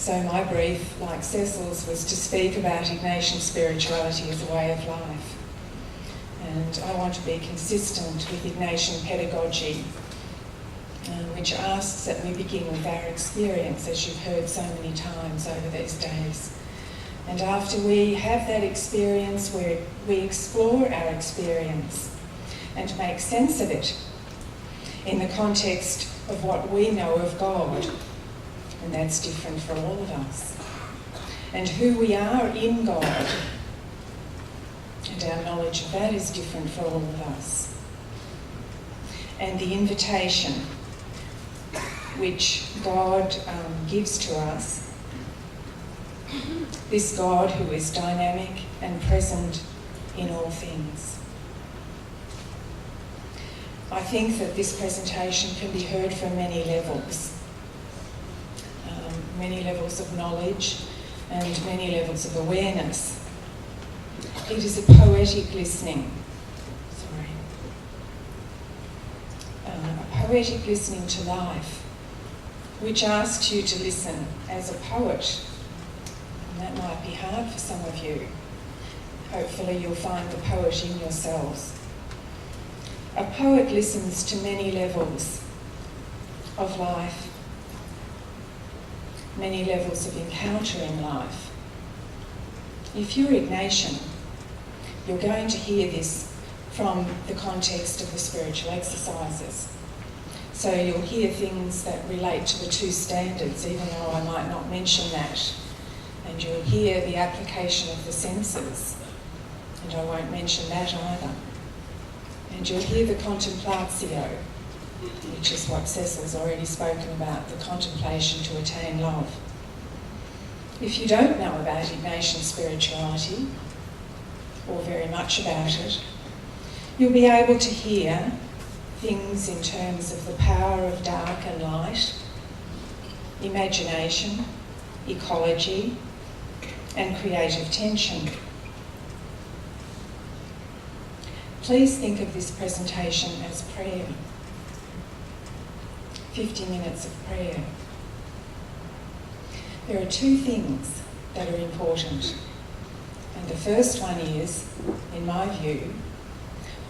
So my brief, like Cecil's, was to speak about Ignatian spirituality as a way of life. And I want to be consistent with Ignatian pedagogy, which asks that we begin with our experience, as you've heard so many times over these days. And after we have that experience, we explore our experience and make sense of it in the context of what we know of God. And that's different for all of us. And who we are in God, and our knowledge of that is different for all of us. And the invitation which God gives to us, this God who is dynamic and present in all things. I think that this presentation can be heard from many levels of knowledge and many levels of awareness. It is a poetic listening. A poetic listening to life, which asks you to listen as a poet. And that might be hard for some of you. Hopefully you'll find the poet in yourselves. A poet listens to many levels of life, many levels of encountering life. If you're Ignatian, you're going to hear this from the context of the spiritual exercises. So you'll hear things that relate to the two standards, even though I might not mention that. And you'll hear the application of the senses, and I won't mention that either. And you'll hear the contemplatio, which is what Cecil's already spoken about, the contemplation to attain love. If you don't know about Ignatian spirituality, or very much about it, you'll be able to hear things in terms of the power of dark and light, imagination, ecology, and creative tension. Please think of this presentation as prayer. 50 minutes of prayer. There are two things that are important. And the first one is, in my view,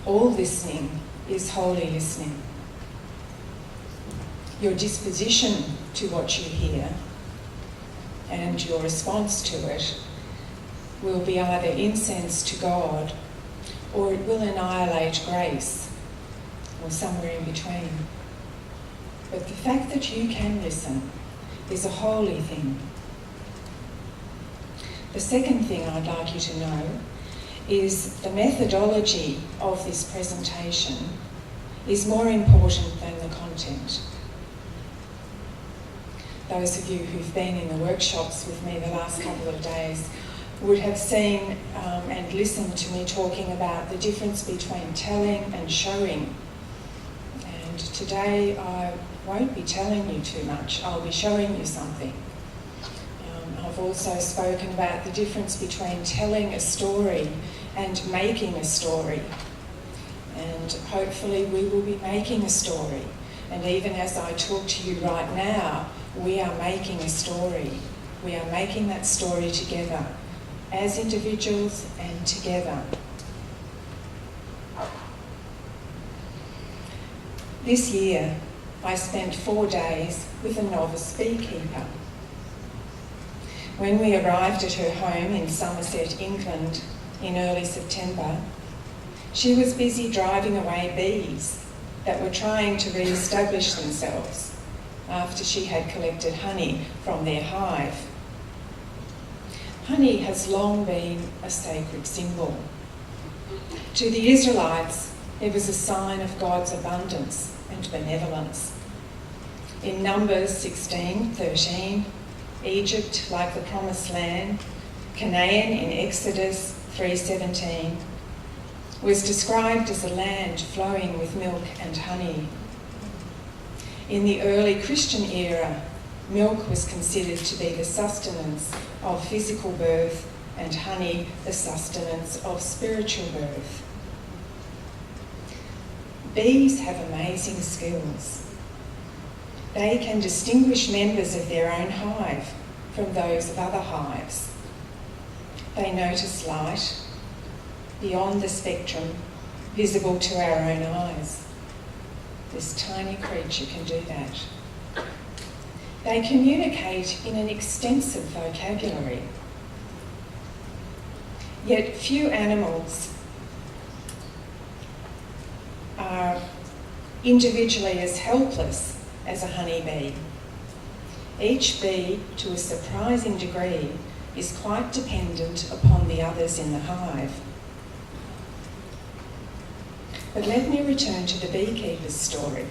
all listening is holy listening. Your disposition to what you hear and your response to it will be either incense to God, or it will annihilate grace, or somewhere in between. But the fact that you can listen is a holy thing. The second thing I'd like you to know is the methodology of this presentation is more important than the content. Those of you who've been in the workshops with me the last couple of days would have seen and listened to me talking about the difference between telling and showing. And today I won't be telling you too much, I'll be showing you something. I've also spoken about the difference between telling a story and making a story. And hopefully we will be making a story. And even as I talk to you right now, we are making a story. We are making that story together, as individuals and together. This year, I spent 4 days with a novice beekeeper. When we arrived at her home in Somerset, England, in early September, she was busy driving away bees that were trying to re-establish themselves after she had collected honey from their hive. Honey has long been a sacred symbol. To the Israelites, it was a sign of God's abundance and benevolence. In Numbers 16:13, Egypt like the Promised Land, Canaan in Exodus 3:17, was described as a land flowing with milk and honey. In the early Christian era, milk was considered to be the sustenance of physical birth and honey the sustenance of spiritual birth. Bees have amazing skills. They can distinguish members of their own hive from those of other hives. They notice light beyond the spectrum visible to our own eyes. This tiny creature can do that. They communicate in an extensive vocabulary. Yet few animals are individually as helpless as a honeybee. Each bee, to a surprising degree, is quite dependent upon the others in the hive. But let me return to the beekeeper's story.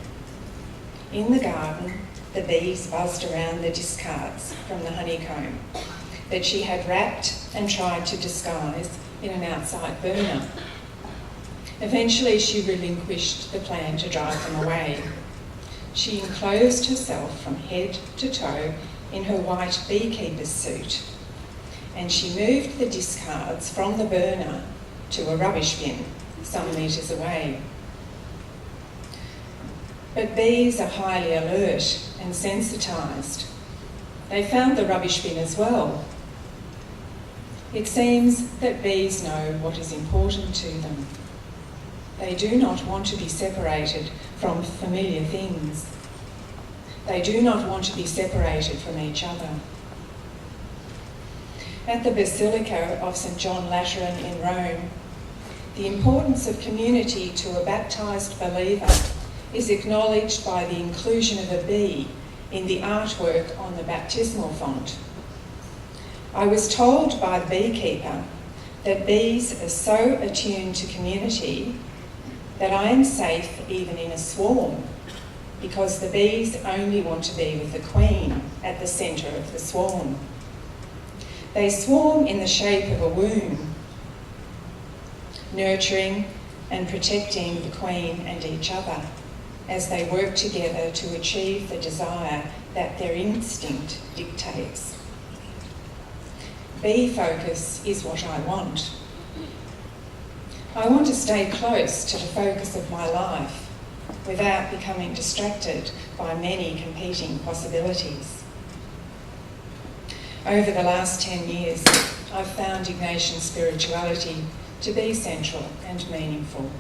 In the garden, the bees buzzed around the discards from the honeycomb that she had wrapped and tried to disguise in an outside burner. Eventually she relinquished the plan to drive them away. She enclosed herself from head to toe in her white beekeeper's suit, and she moved the discards from the burner to a rubbish bin some metres away. But bees are highly alert and sensitised. They found the rubbish bin as well. It seems that bees know what is important to them. They do not want to be separated from familiar things. They do not want to be separated from each other. At the Basilica of St. John Lateran in Rome, the importance of community to a baptised believer is acknowledged by the inclusion of a bee in the artwork on the baptismal font. I was told by the beekeeper that bees are so attuned to community that I am safe even in a swarm, because the bees only want to be with the queen at the centre of the swarm. They swarm in the shape of a womb, nurturing and protecting the queen and each other as they work together to achieve the desire that their instinct dictates. Bee focus is what I want. I want to stay close to the focus of my life without becoming distracted by many competing possibilities. Over the last 10 years, I've found Ignatian spirituality to be central and meaningful.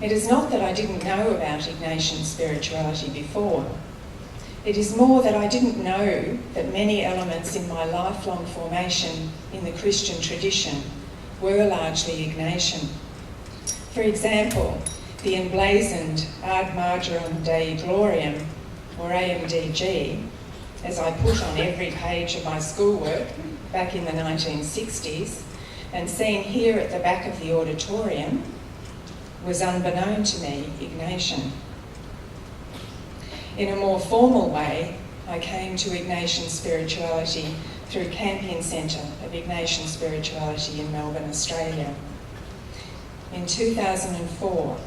It is not that I didn't know about Ignatian spirituality before. It is more that I didn't know that many elements in my lifelong formation in the Christian tradition were largely Ignatian. For example, the emblazoned Ad Martyrum Dei Gloriam, or AMDG, as I put on every page of my schoolwork back in the 1960s, and seen here at the back of the auditorium, was unbeknown to me Ignatian. In a more formal way, I came to Ignatian spirituality through Campion Centre of Ignatian Spirituality in Melbourne, Australia. In 2004,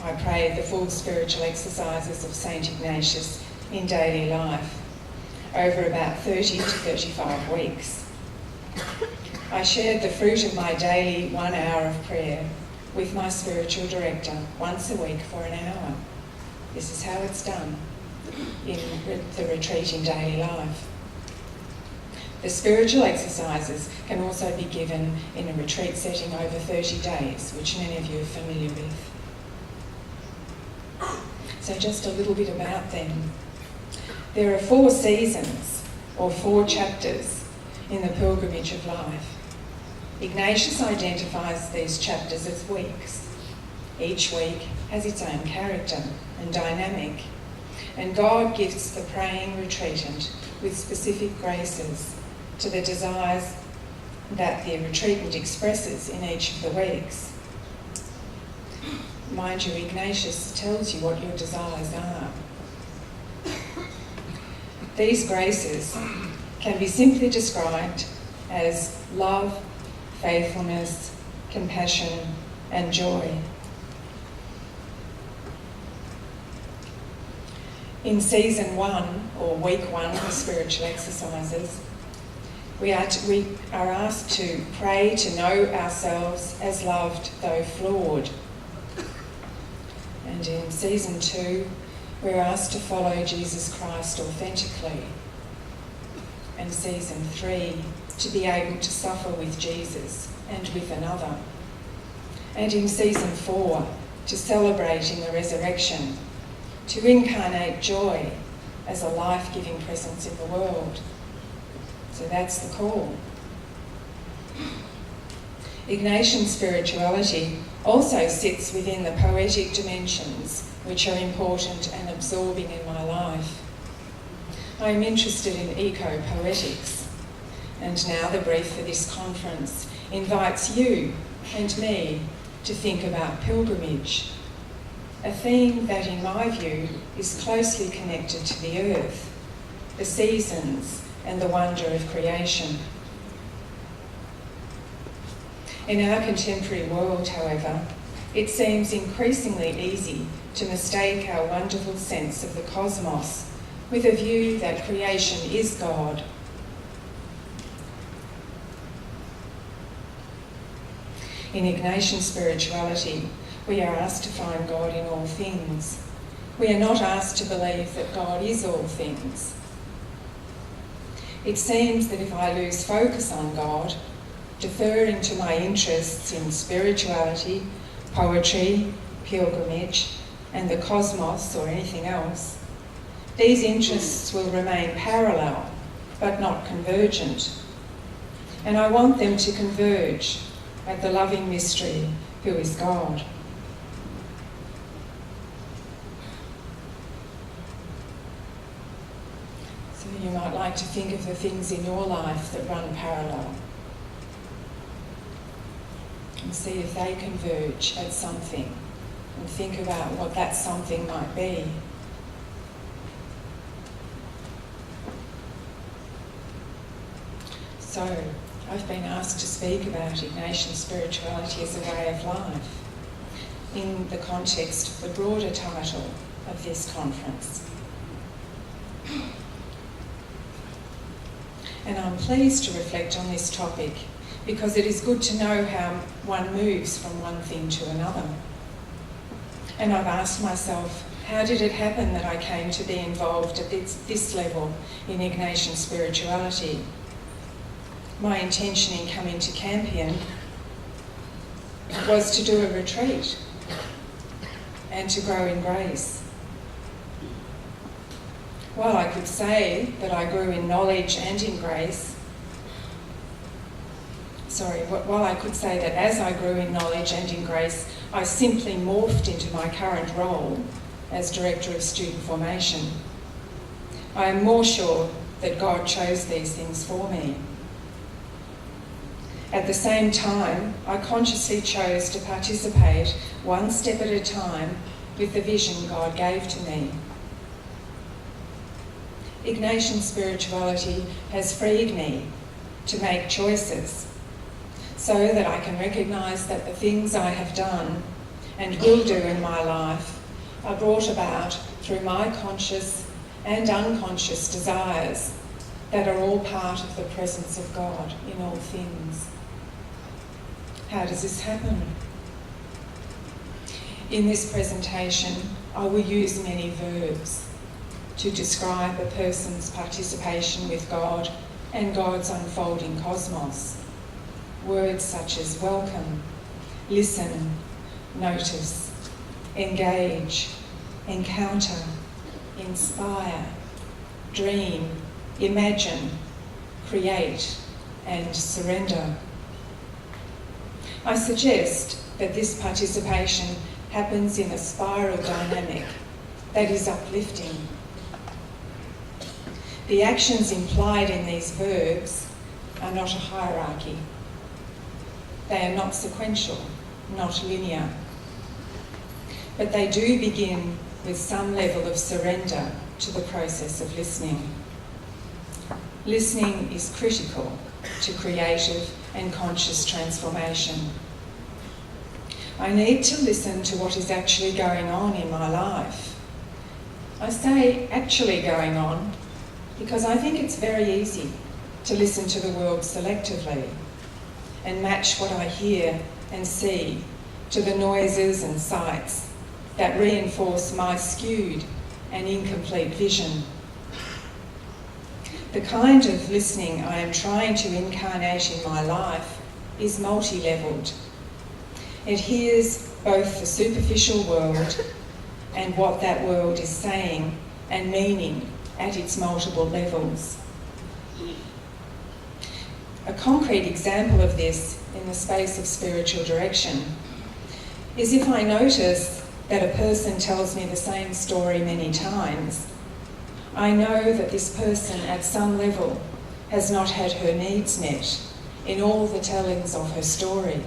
I prayed the full spiritual exercises of St. Ignatius in daily life over about 30 to 35 weeks. I shared the fruit of my daily 1 hour of prayer with my spiritual director once a week for an hour. This is how it's done in the retreat in daily life. The spiritual exercises can also be given in a retreat setting over 30 days, which many of you are familiar with. So just a little bit about them. There are 4 seasons, or 4 chapters, in the pilgrimage of life. Ignatius identifies these chapters as weeks. Each week has its own character and dynamic, and God gifts the praying retreatant with specific graces to the desires that the retreatant expresses in each of the weeks. Mind you, Ignatius tells you what your desires are. These graces can be simply described as love, faithfulness, compassion, and joy. In season 1, or week 1 of spiritual exercises, we are asked to pray to know ourselves as loved though flawed. And in season 2, we're asked to follow Jesus Christ authentically. and season 3 to be able to suffer with Jesus and with another. And in season 4 to celebrate in the resurrection, to incarnate joy as a life-giving presence in the world. So that's the call. Ignatian spirituality also sits within the poetic dimensions which are important and absorbing in my life. I am interested in eco-poetics, and now the brief for this conference invites you and me to think about pilgrimage, a theme that in my view is closely connected to the earth, the seasons and the wonder of creation. In our contemporary world, however, it seems increasingly easy to mistake our wonderful sense of the cosmos with a view that creation is God. In Ignatian spirituality, we are asked to find God in all things. We are not asked to believe that God is all things. It seems that if I lose focus on God, deferring to my interests in spirituality, poetry, pilgrimage, and the cosmos or anything else, these interests will remain parallel but not convergent. And I want them to converge at the loving mystery who is God. So you might like to think of the things in your life that run parallel and see if they converge at something, and think about what that something might be. So, I've been asked to speak about Ignatian spirituality as a way of life in the context of the broader title of this conference. And I'm pleased to reflect on this topic because it is good to know how one moves from one thing to another. And I've asked myself, how did it happen that I came to be involved at this level in Ignatian spirituality? My intention in coming to Campion was to do a retreat and to grow in grace. While I could say that I grew in knowledge and in grace, while I could say that as I grew in knowledge and in grace, I simply morphed into my current role as Director of Student Formation, I am more sure that God chose these things for me. At the same time, I consciously chose to participate one step at a time with the vision God gave to me. Ignatian spirituality has freed me to make choices so that I can recognise that the things I have done and will do in my life are brought about through my conscious and unconscious desires that are all part of the presence of God in all things. How does this happen? In this presentation, I will use many verbs to describe a person's participation with God and God's unfolding cosmos. Words such as welcome, listen, notice, engage, encounter, inspire, dream, imagine, create, and surrender. I suggest that this participation happens in a spiral dynamic that is uplifting. The actions implied in these verbs are not a hierarchy. They are not sequential, not linear. But they do begin with some level of surrender to the process of listening. Listening is critical to creative and conscious transformation. I need to listen to what is actually going on in my life. I say actually going on because I think it's very easy to listen to the world selectively and match what I hear and see to the noises and sights that reinforce my skewed and incomplete vision. The kind of listening I am trying to incarnate in my life is multi-levelled. It hears both the superficial world and what that world is saying and meaning at its multiple levels. A concrete example of this in the space of spiritual direction is if I notice that a person tells me the same story many times, I know that this person at some level has not had her needs met in all the tellings of her story.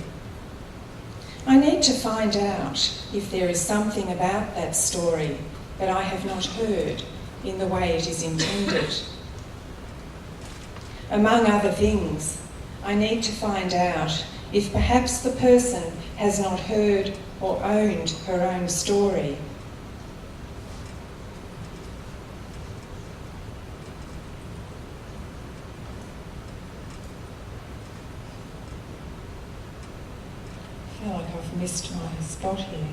I need to find out if there is something about that story that I have not heard in the way it is intended. Among other things, I need to find out if perhaps the person has not heard or owned her own story. I feel like I've missed my spot here.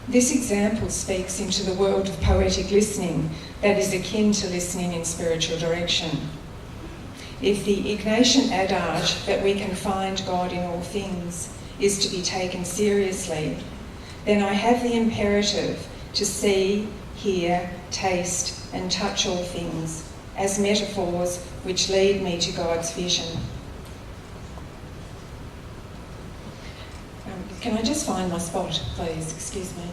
This example speaks into the world of poetic listening that is akin to listening in spiritual direction. If the Ignatian adage that we can find God in all things is to be taken seriously, then I have the imperative to see, hear, taste and touch all things as metaphors which lead me to God's vision. Can I just find my spot, please? Excuse me.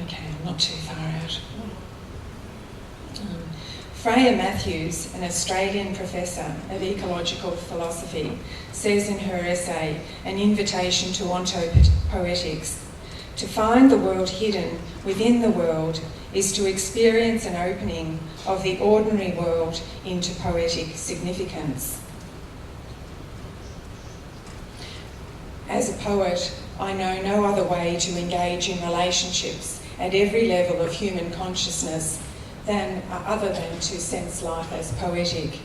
Okay, I'm not too far out. Freya Matthews, an Australian professor of ecological philosophy, says in her essay, An Invitation to Ontopoetics, to find the world hidden within the world is to experience an opening of the ordinary world into poetic significance. As a poet, I know no other way to engage in relationships at every level of human consciousness other than to sense life as poetic.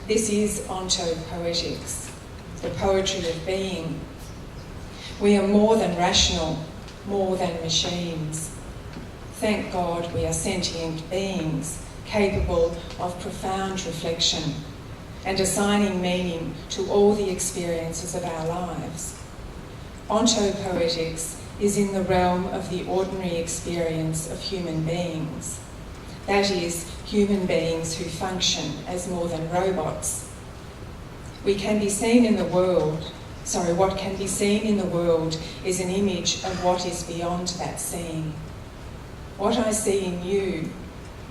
This is ontopoetics, the poetry of being. We are more than rational, more than machines. Thank God we are sentient beings, capable of profound reflection and assigning meaning to all the experiences of our lives. Ontopoetics is in the realm of the ordinary experience of human beings. That is, human beings who function as more than robots. What can be seen in the world is an image of what is beyond that seeing. What I see in you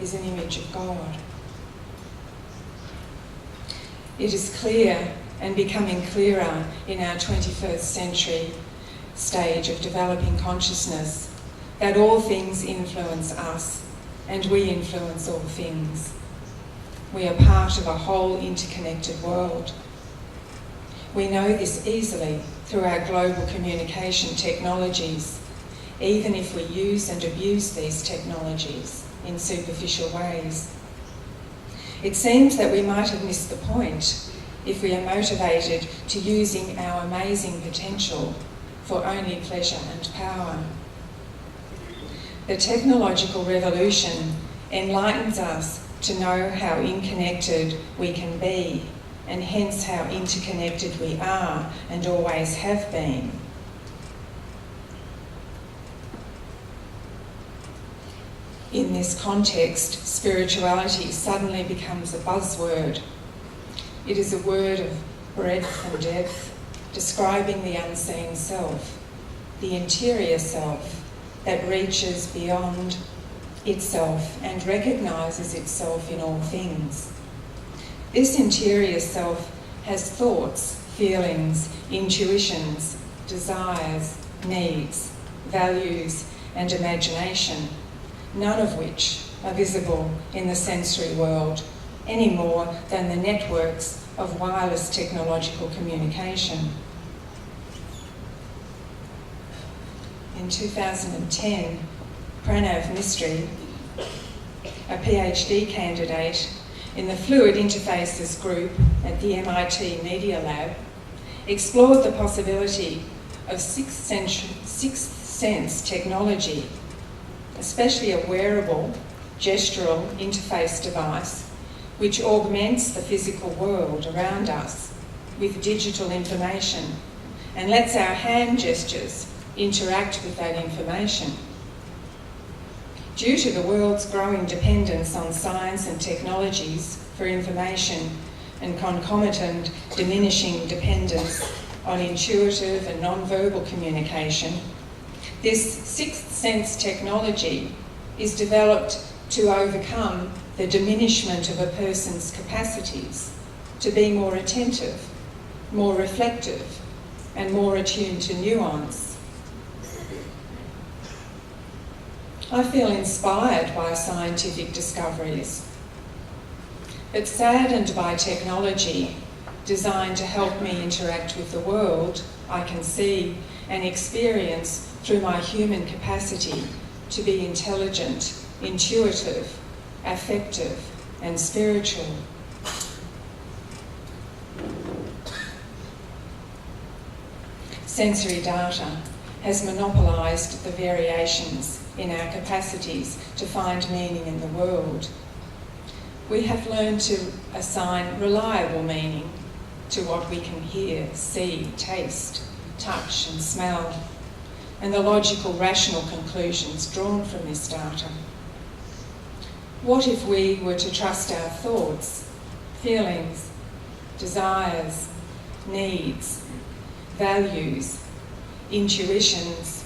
is an image of God. It is clear and becoming clearer in our 21st century stage of developing consciousness that all things influence us and we influence all things. We are part of a whole interconnected world. We know this easily through our global communication technologies, even if we use and abuse these technologies in superficial ways. It seems that we might have missed the point if we are motivated to using our amazing potential for only pleasure and power. The technological revolution enlightens us to know how interconnected we can be, and hence how interconnected we are and always have been. In this context, spirituality suddenly becomes a buzzword. It is a word of breadth and depth, describing the unseen self, the interior self that reaches beyond itself and recognises itself in all things. This interior self has thoughts, feelings, intuitions, desires, needs, values, and imagination, none of which are visible in the sensory world, any more than the networks of wireless technological communication. In 2010, Pranav Mistry, a PhD candidate in the Fluid Interfaces group at the MIT Media Lab, explored the possibility of sixth sense technology, especially a wearable, gestural interface device which augments the physical world around us with digital information and lets our hand gestures interact with that information. Due to the world's growing dependence on science and technologies for information and concomitant diminishing dependence on intuitive and non-verbal communication, this sixth sense technology is developed to overcome the diminishment of a person's capacities to be more attentive, more reflective, and more attuned to nuance. I feel inspired by scientific discoveries, but saddened by technology designed to help me interact with the world I can see and experience through my human capacity to be intelligent, intuitive, affective, and spiritual. Sensory data has monopolised the variations in our capacities to find meaning in the world. We have learned to assign reliable meaning to what we can hear, see, taste, touch, and smell, and the logical, rational conclusions drawn from this data. What if we were to trust our thoughts, feelings, desires, needs, values, intuitions,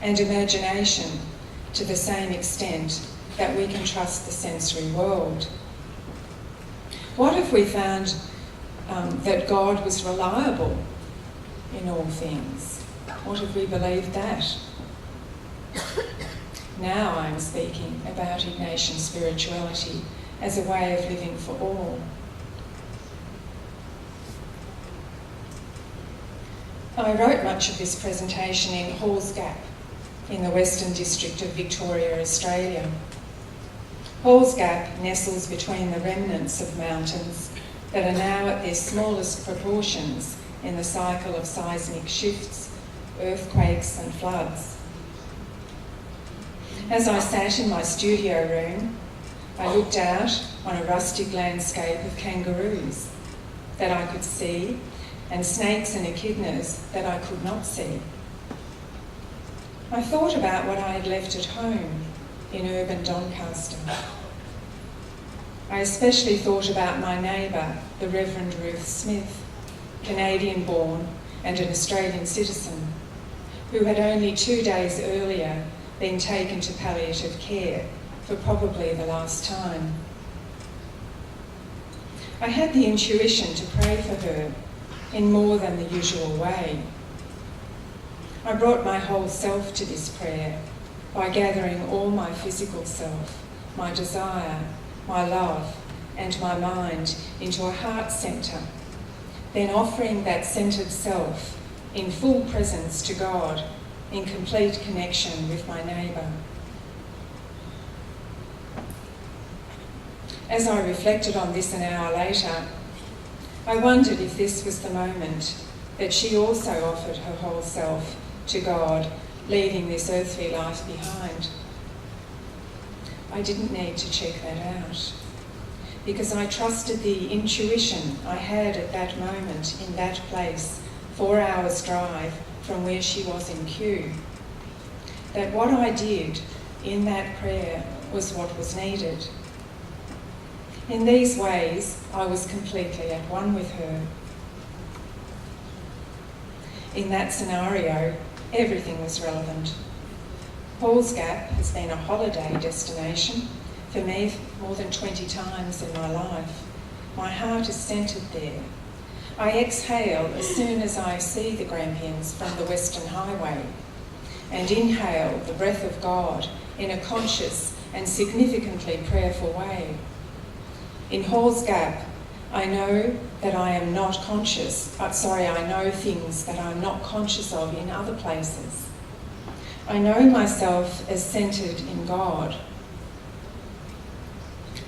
and imagination to the same extent that we can trust the sensory world? What if we found that God was reliable in all things? What if we believed that? Now I'm speaking about Ignatian spirituality as a way of living for all. I wrote much of this presentation in Halls Gap, in the Western District of Victoria, Australia. Halls Gap nestles between the remnants of mountains that are now at their smallest proportions in the cycle of seismic shifts, earthquakes and floods. As I sat in my studio room, I looked out on a rustic landscape of kangaroos that I could see and snakes and echidnas that I could not see. I thought about what I had left at home in urban Doncaster. I especially thought about my neighbour, the Reverend Ruth Smith, Canadian-born and an Australian citizen, who had only 2 days earlier been taken to palliative care for probably the last time. I had the intuition to pray for her in more than the usual way. I brought my whole self to this prayer by gathering all my physical self, my desire, my love, and my mind into a heart centre, then offering that centred self in full presence to God, in complete connection with my neighbour. As I reflected on this an hour later, I wondered if this was the moment that she also offered her whole self to God, leaving this earthly life behind. I didn't need to check that out, because I trusted the intuition I had at that moment in that place, 4 hours drive from where she was in Kew, that what I did in that prayer was what was needed. In these ways, I was completely at one with her. In that scenario, everything was relevant. Halls Gap has been a holiday destination for me more than 20 times in my life. My heart is centred there. I exhale as soon as I see the Grampians from the Western Highway and inhale the breath of God in a conscious and significantly prayerful way. In Halls Gap, I know that I am not conscious. I know things that I'm not conscious of in other places. I know myself as centred in God.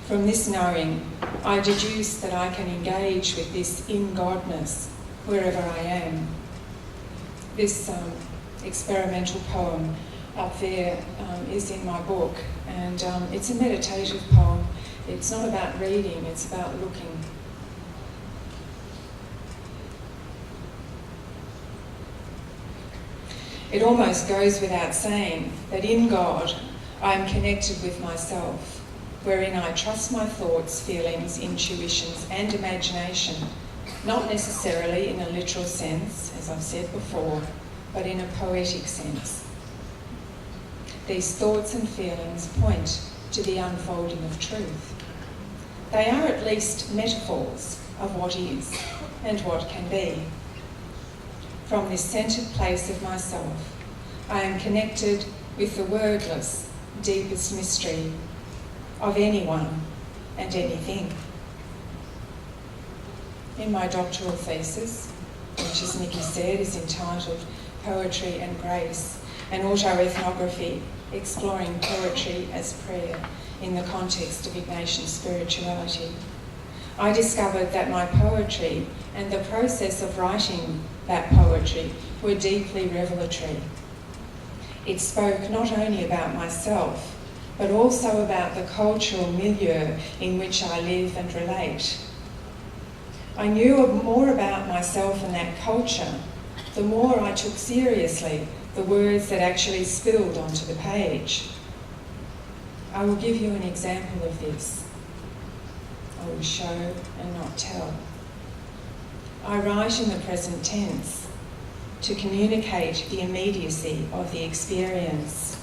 From this knowing, I deduce that I can engage with this in-Godness wherever I am. This experimental poem up there is in my book, and it's a meditative poem. It's not about reading, it's about looking. It almost goes without saying that in God I am connected with myself, wherein I trust my thoughts, feelings, intuitions and imagination, not necessarily in a literal sense, as I've said before, but in a poetic sense. These thoughts and feelings point to the unfolding of truth. They are at least metaphors of what is and what can be. From this centred place of myself, I am connected with the wordless, deepest mystery of anyone and anything. In my doctoral thesis, which, as Nikki said, is entitled Poetry and Grace, an autoethnography exploring poetry as prayer in the context of Ignatian spirituality, I discovered that my poetry and the process of writing that poetry were deeply revelatory. It spoke not only about myself, but also about the cultural milieu in which I live and relate. I knew more about myself and that culture, the more I took seriously the words that actually spilled onto the page. I will give you an example of this. I will show and not tell. I write in the present tense to communicate the immediacy of the experience.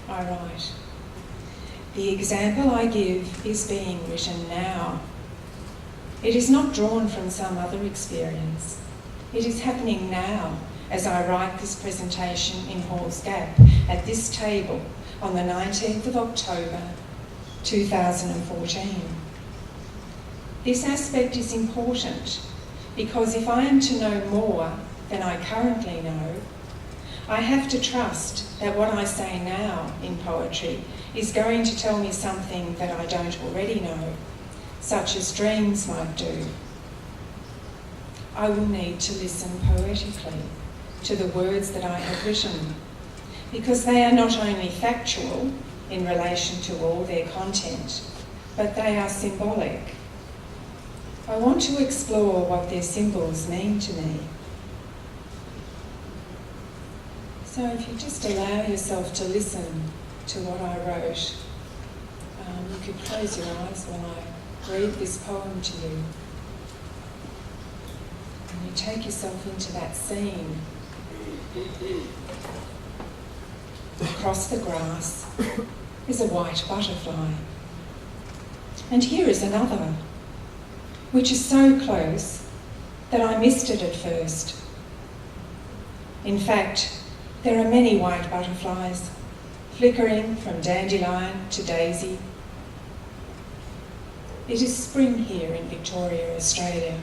I write, the example I give is being written now. It is not drawn from some other experience. It is happening now as I write this presentation in Hall's Gap at this table on the 19th of October 2014. This aspect is important because if I am to know more than I currently know, I have to trust that what I say now in poetry is going to tell me something that I don't already know, such as dreams might do. I will need to listen poetically to the words that I have written, because they are not only factual in relation to all their content, but they are symbolic. I want to explore what their symbols mean to me. So if you just allow yourself to listen to what I wrote, you could close your eyes when I read this poem to you. And you take yourself into that scene. Across the grass is a white butterfly. And here is another, which is so close that I missed it at first. In fact, there are many white butterflies, flickering from dandelion to daisy. It is spring here in Victoria, Australia.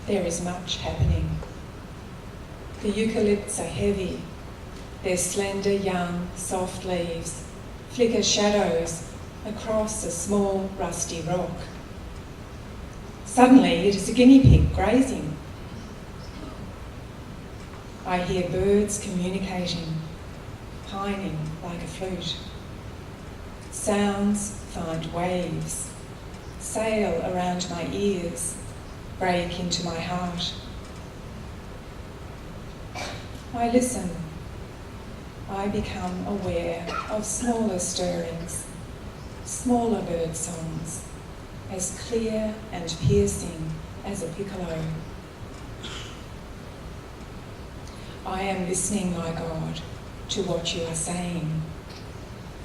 There is much happening. The eucalypts are heavy. Their slender, young, soft leaves flicker shadows across a small, rusty rock. Suddenly, it is a guinea pig grazing. I hear birds communicating, pining like a flute. Sounds find waves, sail around my ears, break into my heart. I listen. I become aware of smaller stirrings, smaller bird songs, as clear and piercing as a piccolo. I am listening, my God, to what you are saying,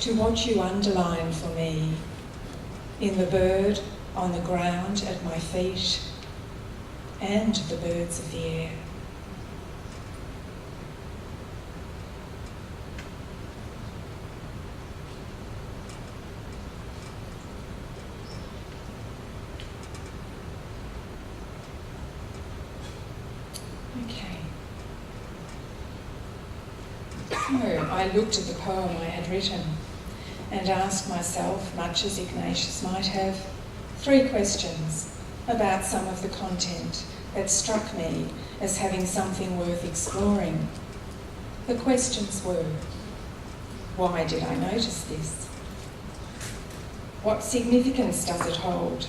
to what you underline for me in the bird on the ground at my feet and the birds of the air. So I looked at the poem I had written and asked myself, much as Ignatius might have, 3 questions about some of the content that struck me as having something worth exploring. The questions were: why did I notice this? What significance does it hold?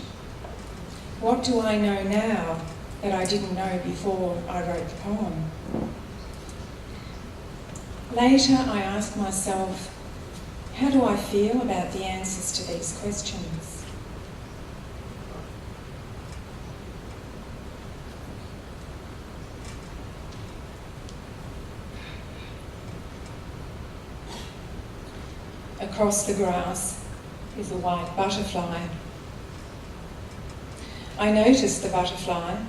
What do I know now that I didn't know before I wrote the poem? Later, I asked myself, how do I feel about the answers to these questions? Across the grass is a white butterfly. I noticed the butterfly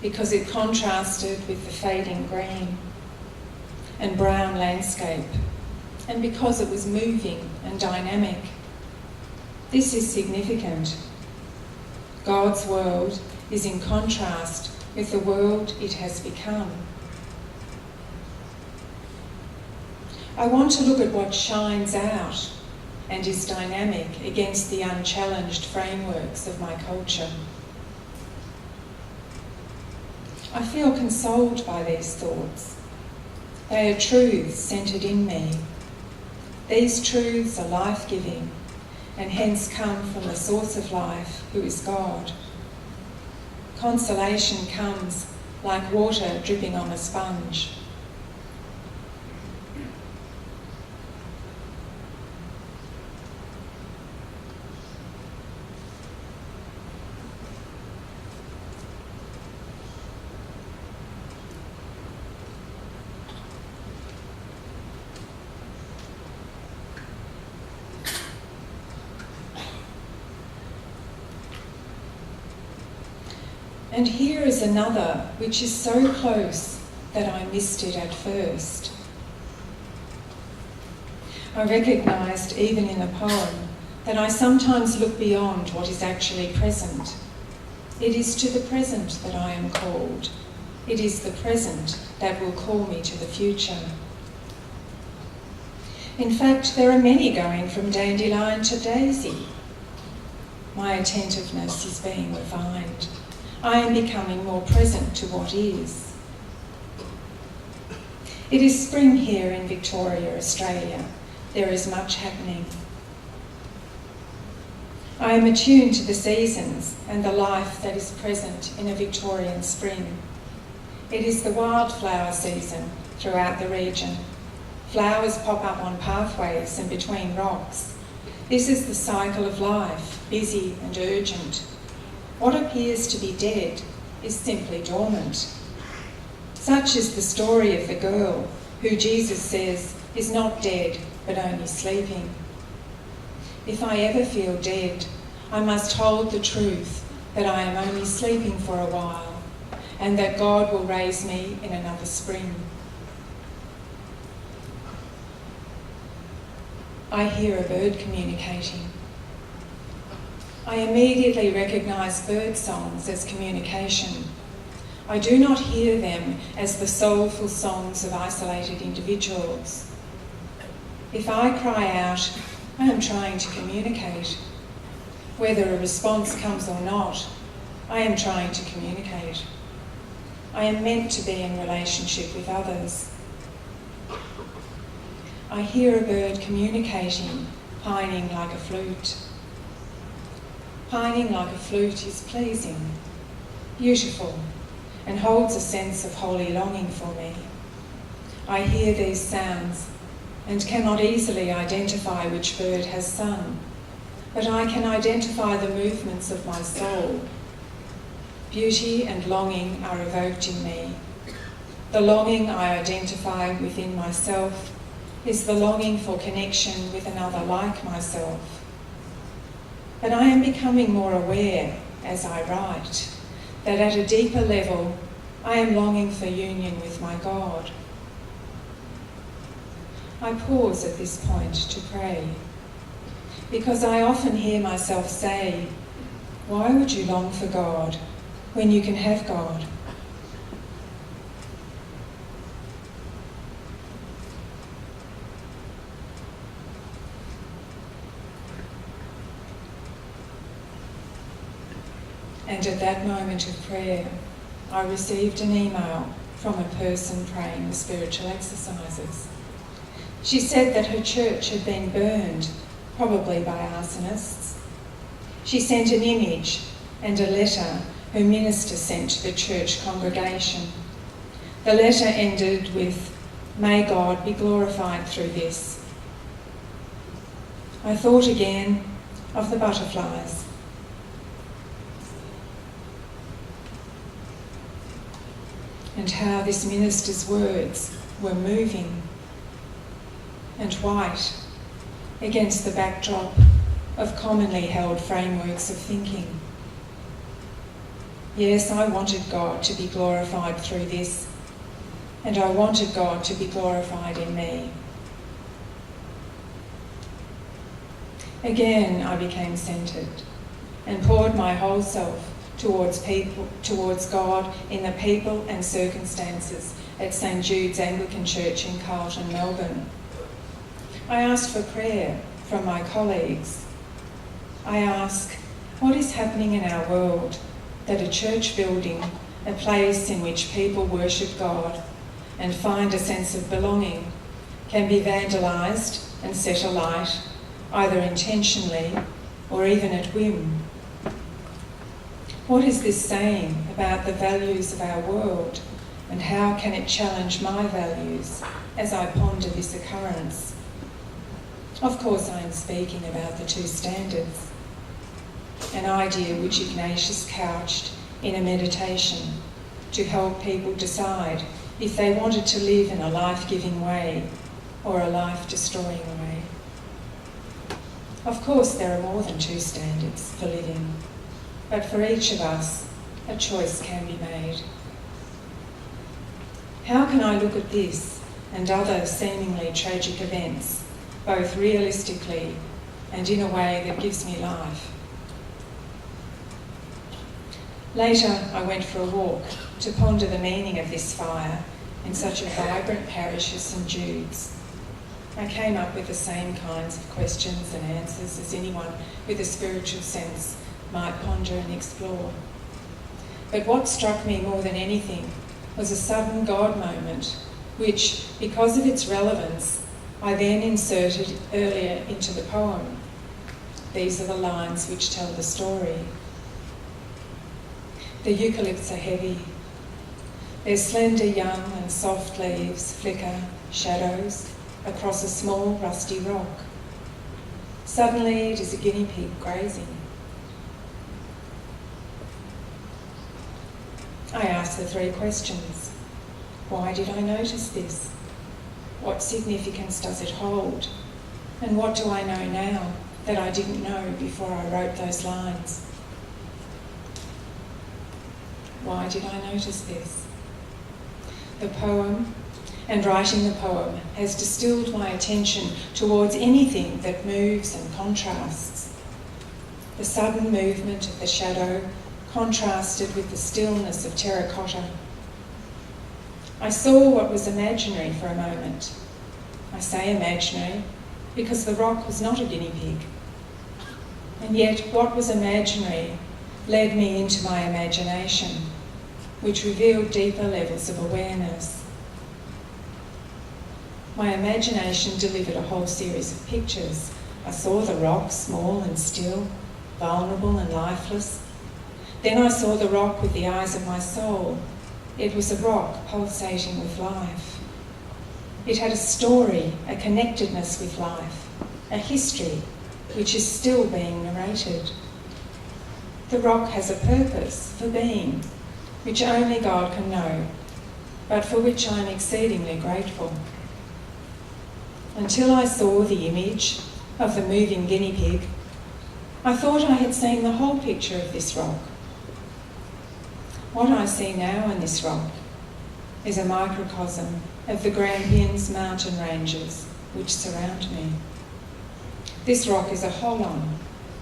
because it contrasted with the fading green and brown landscape, and because it was moving and dynamic. This is significant. God's world is in contrast with the world it has become. I want to look at what shines out and is dynamic against the unchallenged frameworks of my culture. I feel consoled by these thoughts. They are truths centred in me. These truths are life-giving and hence come from the source of life, who is God. Consolation comes like water dripping on a sponge. And here is another which is so close that I missed it at first. I recognised, even in the poem, that I sometimes look beyond what is actually present. It is to the present that I am called. It is the present that will call me to the future. In fact, there are many going from dandelion to daisy. My attentiveness is being refined. I am becoming more present to what is. It is spring here in Victoria, Australia. There is much happening. I am attuned to the seasons and the life that is present in a Victorian spring. It is the wildflower season throughout the region. Flowers pop up on pathways and between rocks. This is the cycle of life, busy and urgent. What appears to be dead is simply dormant. Such is the story of the girl who Jesus says is not dead but only sleeping. If I ever feel dead, I must hold the truth that I am only sleeping for a while and that God will raise me in another spring. I hear a bird communicating. I immediately recognise bird songs as communication. I do not hear them as the soulful songs of isolated individuals. If I cry out, I am trying to communicate. Whether a response comes or not, I am trying to communicate. I am meant to be in relationship with others. I hear a bird communicating, pining like a flute. Pining like a flute is pleasing, beautiful, and holds a sense of holy longing for me. I hear these sounds and cannot easily identify which bird has sung, but I can identify the movements of my soul. Beauty and longing are evoked in me. The longing I identify within myself is the longing for connection with another like myself. But I am becoming more aware, as I write, that at a deeper level, I am longing for union with my God. I pause at this point to pray, because I often hear myself say, why would you long for God when you can have God? And at that moment of prayer, I received an email from a person praying the spiritual exercises. She said that her church had been burned, probably by arsonists. She sent an image and a letter her minister sent to the church congregation. The letter ended with, "May God be glorified through this." I thought again of the butterflies. And how this minister's words were moving and white against the backdrop of commonly held frameworks of thinking. Yes, I wanted God to be glorified through this, and I wanted God to be glorified in me. Again, I became centred and poured my whole self towards God in the people and circumstances at St Jude's Anglican Church in Carlton, Melbourne. I asked for prayer from my colleagues. I ask, what is happening in our world that a church building, a place in which people worship God and find a sense of belonging, can be vandalised and set alight, either intentionally or even at whim? What is this saying about the values of our world, and how can it challenge my values as I ponder this occurrence? Of course, I am speaking about the two standards, an idea which Ignatius couched in a meditation to help people decide if they wanted to live in a life-giving way or a life-destroying way. Of course, there are more than two standards for living, but for each of us, a choice can be made. How can I look at this and other seemingly tragic events, both realistically and in a way that gives me life? Later, I went for a walk to ponder the meaning of this fire in such a vibrant parish as St Jude's. I came up with the same kinds of questions and answers as anyone with a spiritual sense might ponder and explore. But what struck me more than anything was a sudden God moment, which, because of its relevance, I then inserted earlier into the poem. These are the lines which tell the story. The eucalypts are heavy. Their slender young and soft leaves flicker shadows across a small rusty rock. Suddenly it is a guinea pig grazing. I asked the three questions. Why did I notice this? What significance does it hold? And what do I know now that I didn't know before I wrote those lines? Why did I notice this? The poem, and writing the poem, has distilled my attention towards anything that moves and contrasts. The sudden movement of the shadow contrasted with the stillness of terracotta. I saw what was imaginary for a moment. I say imaginary because the rock was not a guinea pig. And yet what was imaginary led me into my imagination, which revealed deeper levels of awareness. My imagination delivered a whole series of pictures. I saw the rock, small and still, vulnerable and lifeless. Then I saw the rock with the eyes of my soul. It was a rock pulsating with life. It had a story, a connectedness with life, a history which is still being narrated. The rock has a purpose for being, which only God can know, but for which I am exceedingly grateful. Until I saw the image of the moving guinea pig, I thought I had seen the whole picture of this rock. What I see now in this rock is a microcosm of the Grampians mountain ranges which surround me. This rock is a holon,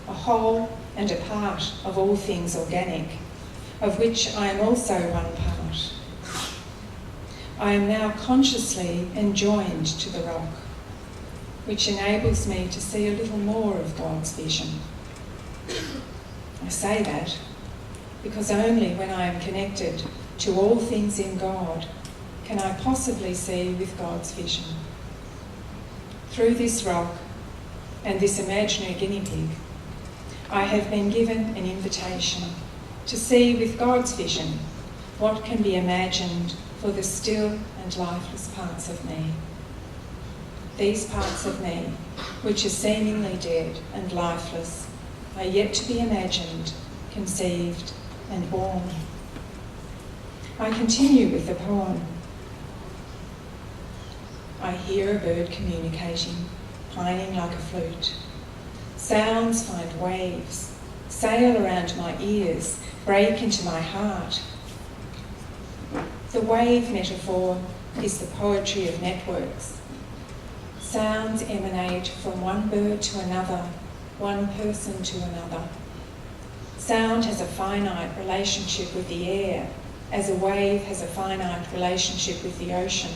a whole and a part of all things organic, of which I am also one part. I am now consciously enjoined to the rock, which enables me to see a little more of God's vision. I say that because only when I am connected to all things in God can I possibly see with God's vision. Through this rock and this imaginary guinea pig, I have been given an invitation to see with God's vision what can be imagined for the still and lifeless parts of me. These parts of me, which are seemingly dead and lifeless, are yet to be imagined, conceived and born. I continue with the poem. I hear a bird communicating, pining like a flute. Sounds find waves, sail around my ears, break into my heart. The wave metaphor is the poetry of networks. Sounds emanate from one bird to another, one person to another. Sound has a finite relationship with the air, as a wave has a finite relationship with the ocean.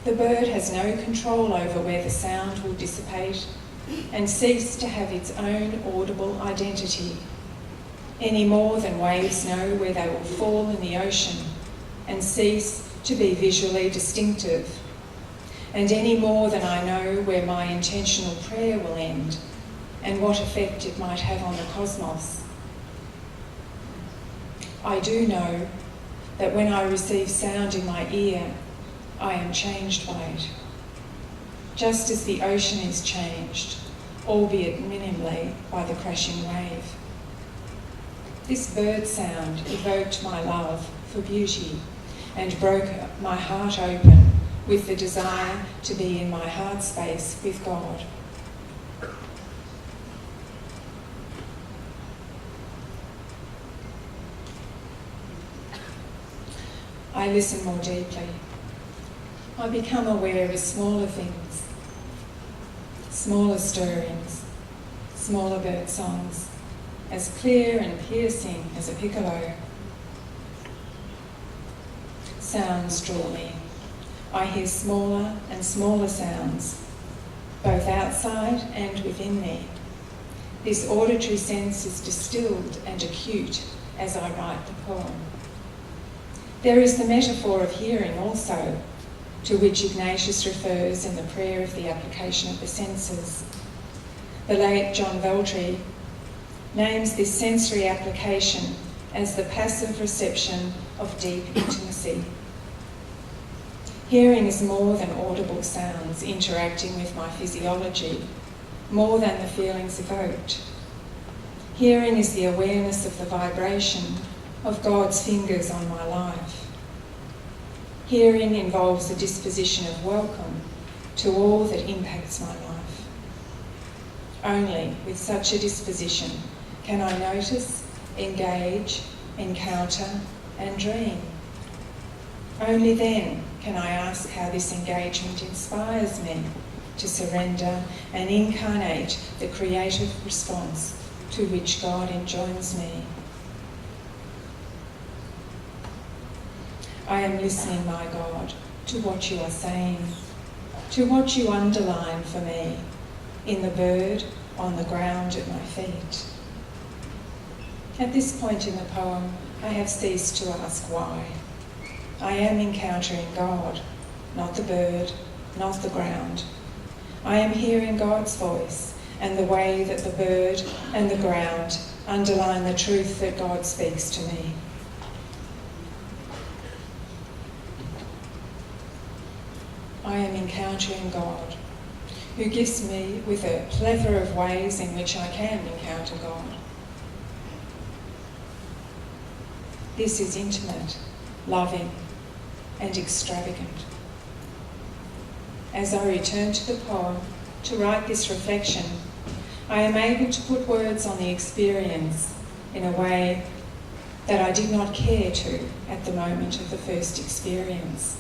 The bird has no control over where the sound will dissipate and cease to have its own audible identity, any more than waves know where they will fall in the ocean and cease to be visually distinctive, and any more than I know where my intentional prayer will end and what effect it might have on the cosmos. I do know that when I receive sound in my ear, I am changed by it, just as the ocean is changed, albeit minimally, by the crashing wave. This bird sound evoked my love for beauty and broke my heart open with the desire to be in my heart space with God. I listen more deeply. I become aware of smaller things, smaller stirrings, smaller bird songs, as clear and piercing as a piccolo. Sounds draw me. I hear smaller and smaller sounds, both outside and within me. This auditory sense is distilled and acute as I write the poem. There is the metaphor of hearing also, to which Ignatius refers in the prayer of the application of the senses. The late John Veltri names this sensory application as the passive reception of deep intimacy. Hearing is more than audible sounds interacting with my physiology, more than the feelings evoked. Hearing is the awareness of the vibration of God's fingers on my life. Hearing involves a disposition of welcome to all that impacts my life. Only with such a disposition can I notice, engage, encounter, and dream. Only then can I ask how this engagement inspires me to surrender and incarnate the creative response to which God enjoins me. I am listening, my God, to what you are saying, to what you underline for me in the bird on the ground at my feet. At this point in the poem, I have ceased to ask why. I am encountering God, not the bird, not the ground. I am hearing God's voice and the way that the bird and the ground underline the truth that God speaks to me. I am encountering God, who gifts me with a plethora of ways in which I can encounter God. This is intimate, loving, and extravagant. As I return to the poem to write this reflection, I am able to put words on the experience in a way that I did not care to at the moment of the first experience.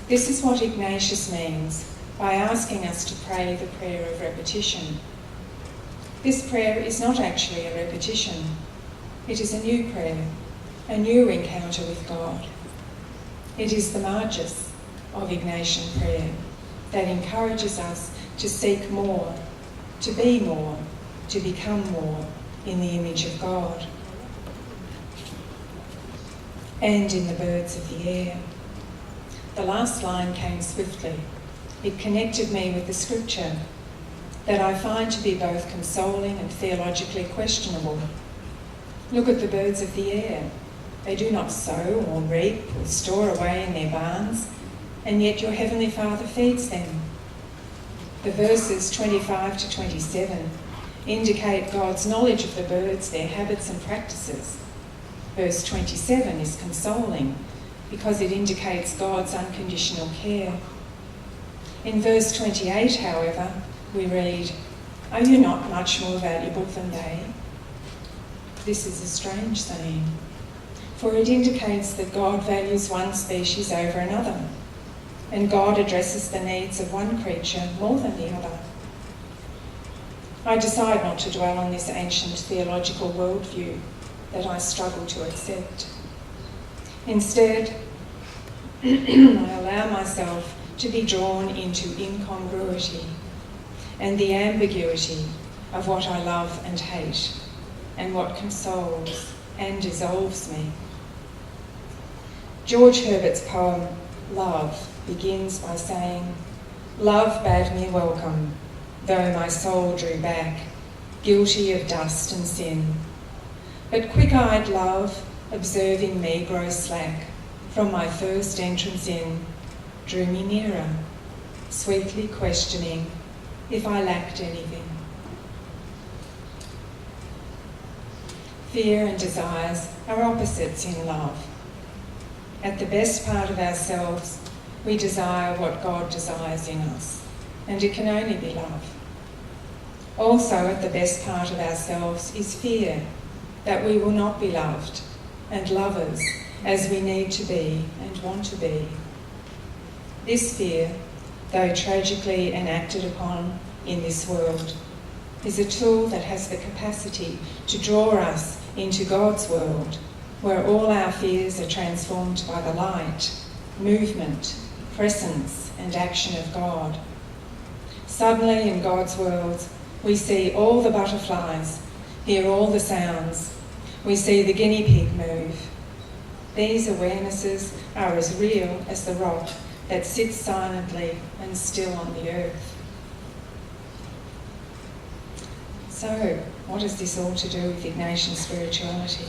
This is what Ignatius means by asking us to pray the prayer of repetition. This prayer is not actually a repetition. It is a new prayer, a new encounter with God. It is the margus of Ignatian prayer that encourages us to seek more, to be more, to become more in the image of God. and in the birds of the air. The last line came swiftly. It connected me with the scripture that I find to be both consoling and theologically questionable. Look at the birds of the air. They do not sow or reap or store away in their barns, and yet your heavenly Father feeds them. The verses 25 to 27 indicate God's knowledge of the birds, their habits and practices. Verse 27 is consoling because it indicates God's unconditional care. In verse 28, however, we read, "Are you not much more valuable than they?" This is a strange saying, for it indicates that God values one species over another, and God addresses the needs of one creature more than the other. I decide not to dwell on this ancient theological worldview that I struggle to accept. Instead, I allow myself to be drawn into incongruity and the ambiguity of what I love and hate, and what consoles and dissolves me. George Herbert's poem, Love, begins by saying, "Love bade me welcome, though my soul drew back, guilty of dust and sin. But quick-eyed love, observing me grow slack, from my first entrance in, drew me nearer, sweetly questioning if I lacked anything." Fear and desires are opposites in love. At the best part of ourselves, we desire what God desires in us, and it can only be love. Also, at the best part of ourselves is fear that we will not be loved and lovers as we need to be and want to be. This fear, though tragically enacted upon in this world, is a tool that has the capacity to draw us into God's world, where all our fears are transformed by the light, movement, presence, and action of God. Suddenly in God's world, we see all the butterflies, hear all the sounds, we see the guinea pig move. These awarenesses are as real as the rock that sits silently and still on the earth. So, what has this all to do with Ignatian spirituality?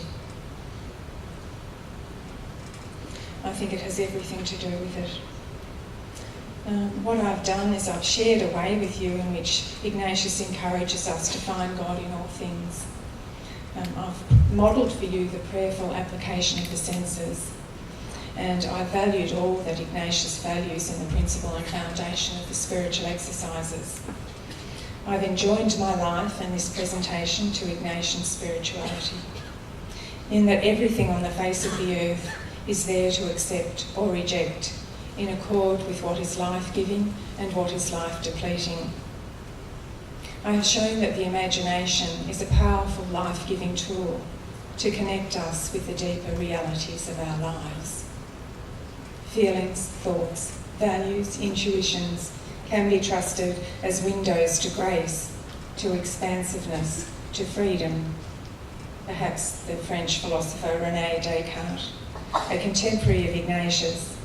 I think it has everything to do with it. What I've done is I've shared a way with you in which Ignatius encourages us to find God in all things. I've modelled for you the prayerful application of the senses, and I valued all that Ignatius values in the principle and foundation of the spiritual exercises. I've enjoined my life and this presentation to Ignatian spirituality, in that everything on the face of the earth is there to accept or reject in accord with what is life-giving and what is life-depleting. I have shown that the imagination is a powerful life-giving tool to connect us with the deeper realities of our lives. Feelings, thoughts, values, intuitions can be trusted as windows to grace, to expansiveness, to freedom. Perhaps the French philosopher René Descartes, a contemporary of Ignatius,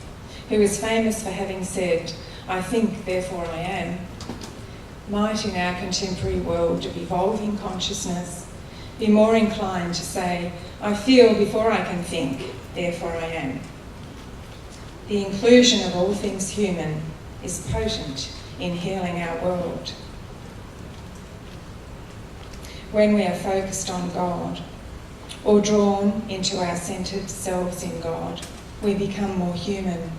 who is famous for having said, "I think, therefore I am," might in our contemporary world of evolving consciousness be more inclined to say, "I feel before I can think, therefore I am." The inclusion of all things human is potent in healing our world. When we are focused on God, or drawn into our centred selves in God, we become more human.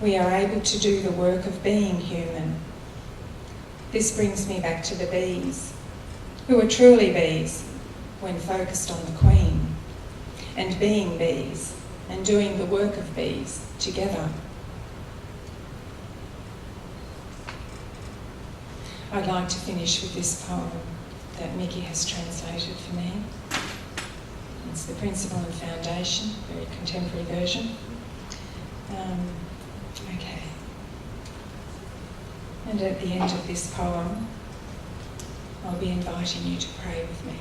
We are able to do the work of being human. This brings me back to the bees, who are truly bees when focused on the queen, and being bees and doing the work of bees together. I'd like to finish with this poem that Mickey has translated for me. It's the Principle and Foundation, very contemporary version. Okay. And at the end of this poem, I'll be inviting you to pray with me.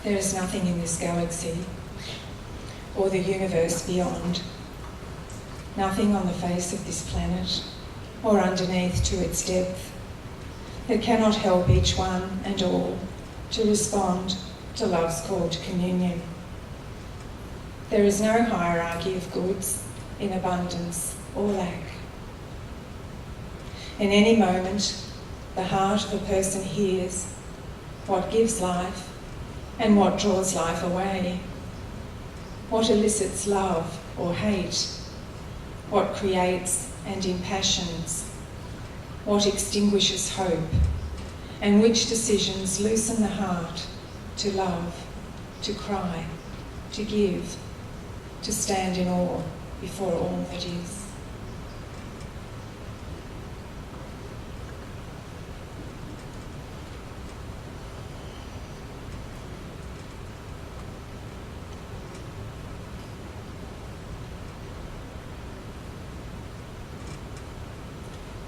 There is nothing in this galaxy or the universe beyond, nothing on the face of this planet or underneath to its depth that cannot help each one and all to respond to love's call to communion. There is no hierarchy of goods in abundance or lack. In any moment, the heart of a person hears what gives life and what draws life away, what elicits love or hate, what creates and impassions, what extinguishes hope, and which decisions loosen the heart to love, to cry, to give, to stand in awe before all that is.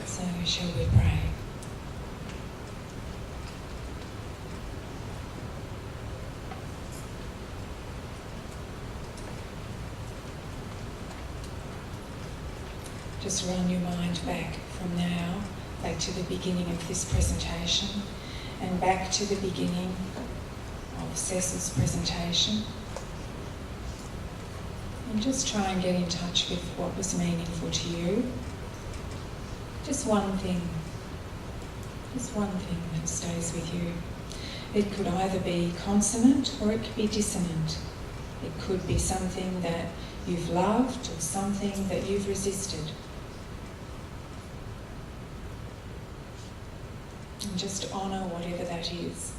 So shall we pray? Just run your mind back from now, back to the beginning of this presentation, and back to the beginning of Cecil's presentation. And just try and get in touch with what was meaningful to you. Just one thing that stays with you. It could either be consonant or it could be dissonant. It could be something that you've loved or something that you've resisted. And just honour whatever that is.